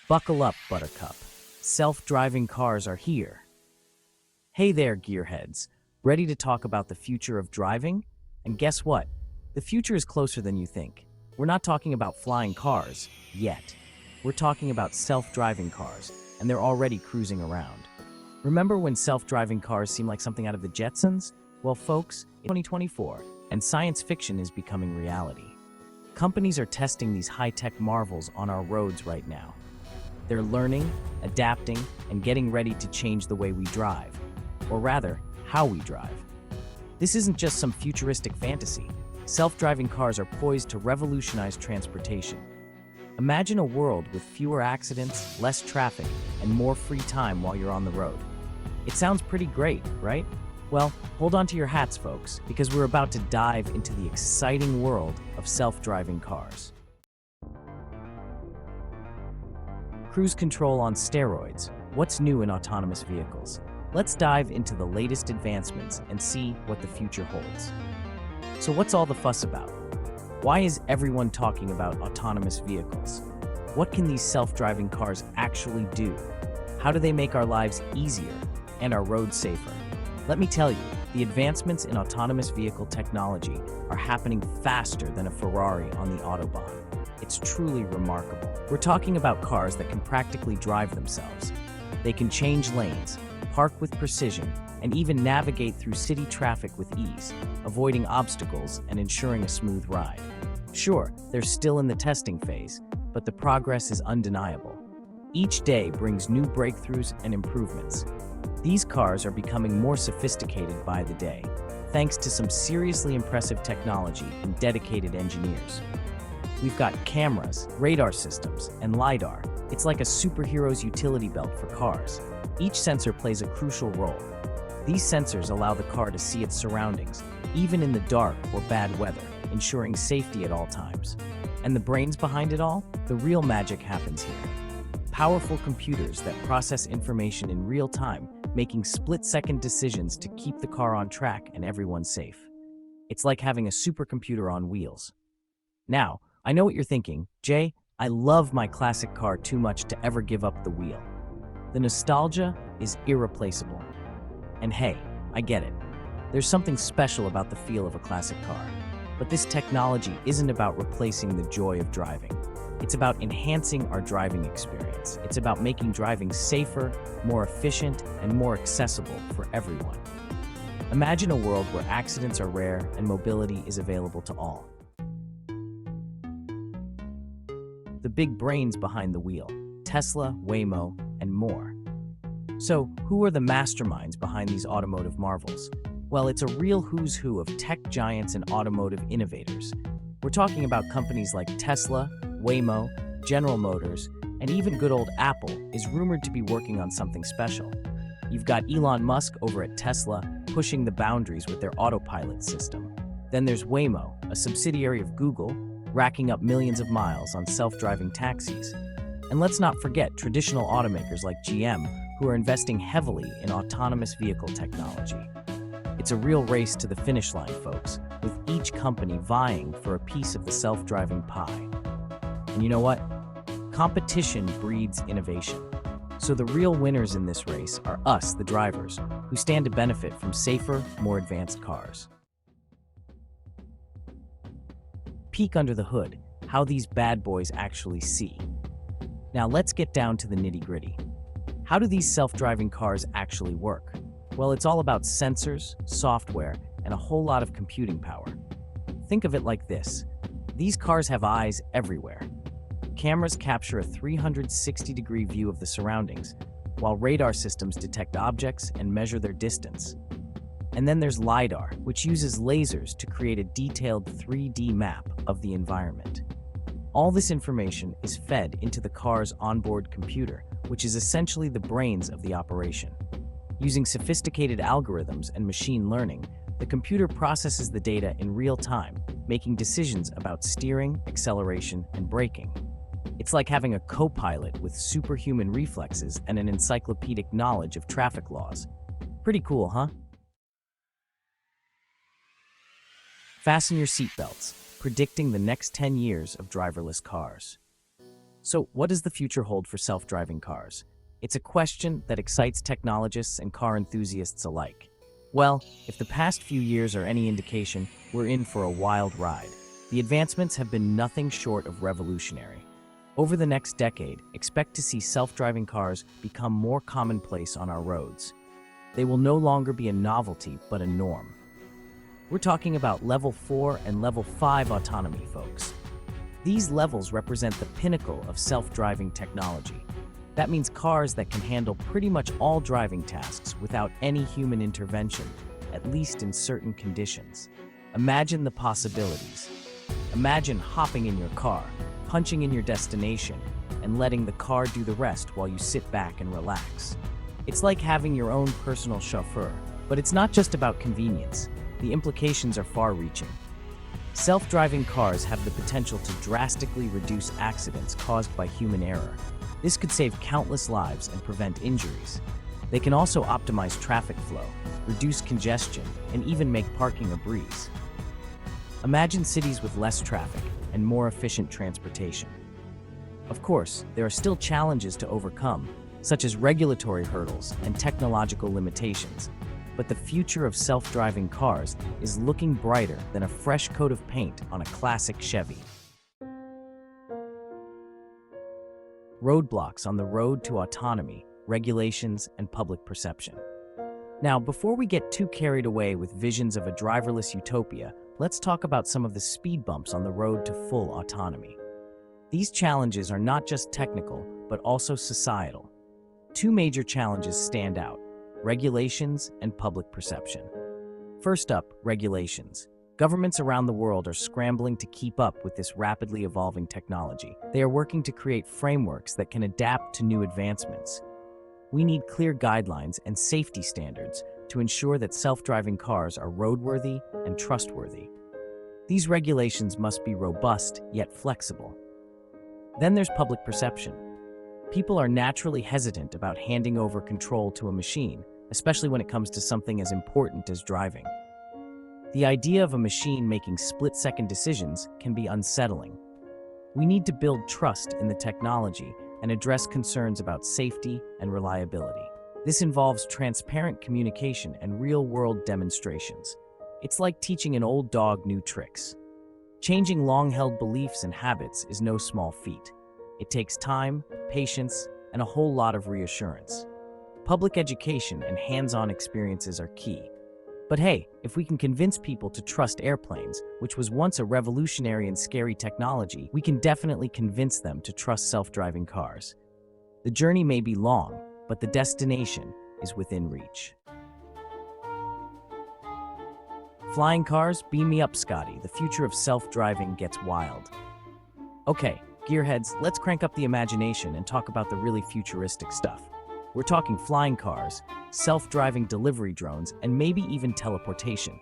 Buckle up, Buttercup. Self-driving cars are here. Hey there, gearheads. Ready to talk about the future of driving? And guess what? The future is closer than you think. We're not talking about flying cars, yet. We're talking about self-driving cars, and they're already cruising around. Remember when self-driving cars seemed like something out of the Jetsons? Well, folks, in 2024, and science fiction is becoming reality. Companies are testing these high-tech marvels on our roads right now. They're learning, adapting, and getting ready to change the way we drive, or rather, how we drive. This isn't just some futuristic fantasy. Self-driving cars are poised to revolutionize transportation. Imagine a world with fewer accidents, less traffic, and more free time while you're on the road. It sounds pretty great, right? Well, hold on to your hats, folks, because we're about to dive into the exciting world of self-driving cars. Cruise control on steroids. What's new in autonomous vehicles? Let's dive into the latest advancements and see what the future holds. So what's all the fuss about? Why is everyone talking about autonomous vehicles? What can these self-driving cars actually do? How do they make our lives easier and our roads safer? Let me tell you, the advancements in autonomous vehicle technology are happening faster than a Ferrari on the Autobahn. It's truly remarkable. We're talking about cars that can practically drive themselves. They can change lanes, park with precision, and even navigate through city traffic with ease, avoiding obstacles and ensuring a smooth ride. Sure, they're still in the testing phase, but the progress is undeniable. Each day brings new breakthroughs and improvements. These cars are becoming more sophisticated by the day, thanks to some seriously impressive technology and dedicated engineers. We've got cameras, radar systems, and LiDAR. It's like a superhero's utility belt for cars. Each sensor plays a crucial role. These sensors allow the car to see its surroundings, even in the dark or bad weather, ensuring safety at all times. And the brains behind it all? The real magic happens here. Powerful computers that process information in real time, making split-second decisions to keep the car on track and everyone safe. It's like having a supercomputer on wheels. Now, I know what you're thinking, Jay, I love my classic car too much to ever give up the wheel. The nostalgia is irreplaceable. And hey, I get it. There's something special about the feel of a classic car. But this technology isn't about replacing the joy of driving. It's about enhancing our driving experience. It's about making driving safer, more efficient, and more accessible for everyone. Imagine a world where accidents are rare and mobility is available to all. The big brains behind the wheel: Tesla, Waymo, and more. So, who are the masterminds behind these automotive marvels? Well, it's a real who's who of tech giants and automotive innovators. We're talking about companies like Tesla, Waymo, General Motors, and even good old Apple is rumored to be working on something special. You've got Elon Musk over at Tesla pushing the boundaries with their autopilot system. Then there's Waymo, a subsidiary of Google, racking up millions of miles on self-driving taxis. And let's not forget traditional automakers like GM, who are investing heavily in autonomous vehicle technology. It's a real race to the finish line, folks, with each company vying for a piece of the self-driving pie. And you know what? Competition breeds innovation. So the real winners in this race are us, the drivers, who stand to benefit from safer, more advanced cars. Peek under the hood, how these bad boys actually see. Now let's get down to the nitty-gritty. How do these self-driving cars actually work? Well, it's all about sensors, software, and a whole lot of computing power. Think of it like this. These cars have eyes everywhere. Cameras capture a 360-degree view of the surroundings, while radar systems detect objects and measure their distance. And then there's LiDAR, which uses lasers to create a detailed 3D map of the environment. All this information is fed into the car's onboard computer, which is essentially the brains of the operation. Using sophisticated algorithms and machine learning, the computer processes the data in real time, making decisions about steering, acceleration, and braking. It's like having a co-pilot with superhuman reflexes and an encyclopedic knowledge of traffic laws. Pretty cool, huh? Fasten your seatbelts, predicting the next 10 years of driverless cars. So, what does the future hold for self-driving cars? It's a question that excites technologists and car enthusiasts alike. Well, if the past few years are any indication, we're in for a wild ride. The advancements have been nothing short of revolutionary. Over the next decade, expect to see self-driving cars become more commonplace on our roads. They will no longer be a novelty, but a norm. We're talking about Level 4 and Level 5 autonomy, folks. These levels represent the pinnacle of self-driving technology. That means cars that can handle pretty much all driving tasks without any human intervention, at least in certain conditions. Imagine the possibilities. Imagine hopping in your car, punching in your destination, and letting the car do the rest while you sit back and relax. It's like having your own personal chauffeur, but it's not just about convenience. The implications are far-reaching. Self-driving cars have the potential to drastically reduce accidents caused by human error. This could save countless lives and prevent injuries. They can also optimize traffic flow, reduce congestion, and even make parking a breeze. Imagine cities with less traffic and more efficient transportation. Of course, there are still challenges to overcome, such as regulatory hurdles and technological limitations. But the future of self-driving cars is looking brighter than a fresh coat of paint on a classic Chevy. Roadblocks on the road to autonomy, regulations, and public perception. Now, before we get too carried away with visions of a driverless utopia, let's talk about some of the speed bumps on the road to full autonomy. These challenges are not just technical, but also societal. Two major challenges stand out: regulations and public perception. First up, regulations. Governments around the world are scrambling to keep up with this rapidly evolving technology. They are working to create frameworks that can adapt to new advancements. We need clear guidelines and safety standards to ensure that self-driving cars are roadworthy and trustworthy. These regulations must be robust yet flexible. Then there's public perception. People are naturally hesitant about handing over control to a machine, especially when it comes to something as important as driving. The idea of a machine making split-second decisions can be unsettling. We need to build trust in the technology and address concerns about safety and reliability. This involves transparent communication and real-world demonstrations. It's like teaching an old dog new tricks. Changing long-held beliefs and habits is no small feat. It takes time, patience, and a whole lot of reassurance. Public education and hands-on experiences are key. But hey, if we can convince people to trust airplanes, which was once a revolutionary and scary technology, we can definitely convince them to trust self-driving cars. The journey may be long, but the destination is within reach. Flying cars? Beam me up, Scotty. The future of self-driving gets wild. Okay, gearheads, let's crank up the imagination and talk about the really futuristic stuff. We're talking flying cars, self-driving delivery drones, and maybe even teleportation.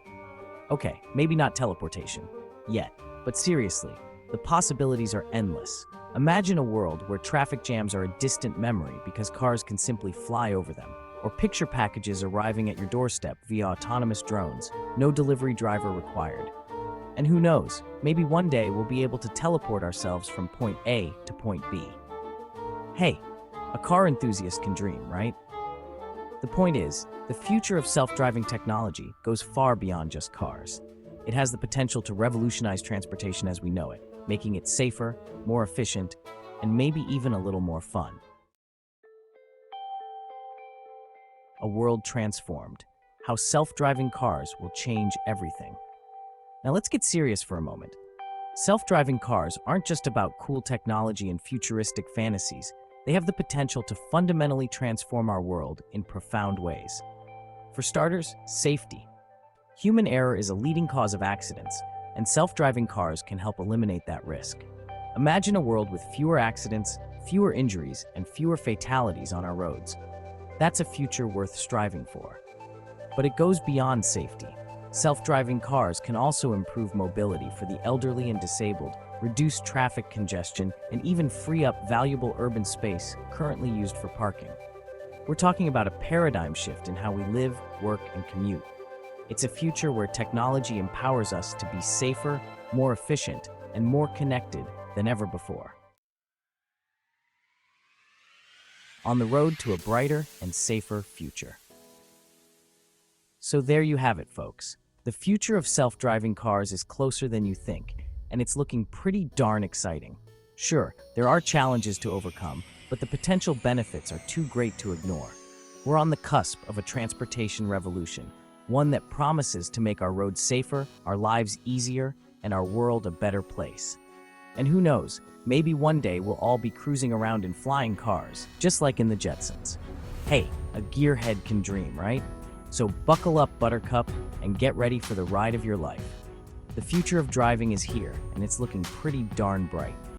Okay, maybe not teleportation yet, but seriously, the possibilities are endless. Imagine a world where traffic jams are a distant memory because cars can simply fly over them, or picture packages arriving at your doorstep via autonomous drones, no delivery driver required. And who knows, maybe one day we'll be able to teleport ourselves from point A to point B. Hey, a car enthusiast can dream, right? The point is, the future of self-driving technology goes far beyond just cars. It has the potential to revolutionize transportation as we know it, making it safer, more efficient, and maybe even a little more fun. A world transformed. How self-driving cars will change everything. Now let's get serious for a moment. Self-driving cars aren't just about cool technology and futuristic fantasies. They have the potential to fundamentally transform our world in profound ways. For starters, safety. Human error is a leading cause of accidents, and self-driving cars can help eliminate that risk. Imagine a world with fewer accidents, fewer injuries, and fewer fatalities on our roads. That's a future worth striving for. But it goes beyond safety. Self-driving cars can also improve mobility for the elderly and disabled, reduce traffic congestion, and even free up valuable urban space currently used for parking. We're talking about a paradigm shift in how we live, work, and commute. It's a future where technology empowers us to be safer, more efficient, and more connected than ever before. on the road to a brighter and safer future. So there you have it, folks. The future of self-driving cars is closer than you think, and it's looking pretty darn exciting. Sure, there are challenges to overcome, but the potential benefits are too great to ignore. We're on the cusp of a transportation revolution, one that promises to make our roads safer, our lives easier, and our world a better place. And who knows, maybe one day we'll all be cruising around in flying cars, just like in the Jetsons. Hey, a gearhead can dream, right? So buckle up, Buttercup, and get ready for the ride of your life. The future of driving is here, and it's looking pretty darn bright.